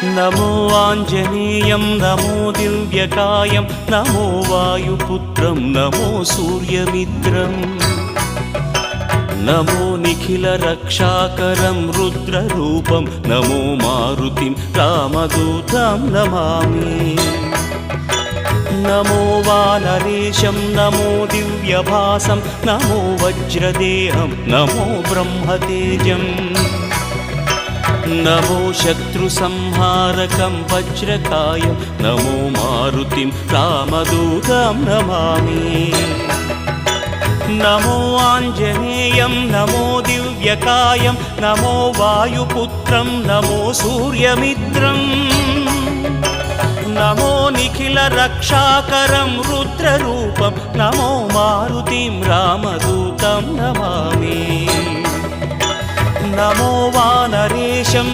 नमो आञ्जनेयं नमो दिव्यकायं नमो वायुपुत्रं नमो सूर्यमित्रं नमो निखिलरक्षाकरं रुद्ररूपं नमो मारुतिं रामदूतं Namami. नमो वानरेशं नमो दिव्यभासं नमो वज्रदेहं नमो ब्रह्मतेजं नमो शत्रुसंहारकं वज्रकायं नमो मारुतिं रामदूतं Namami. नमो आञ्जनेयं नमो दिव्यकायं नमो वायुपुत्रं नमो सूर्यमित्रं नमो निखिलरक्षाकरं रुद्ररूपं नमो मारुतिं रामदूतं Namami. नमो वानरेशं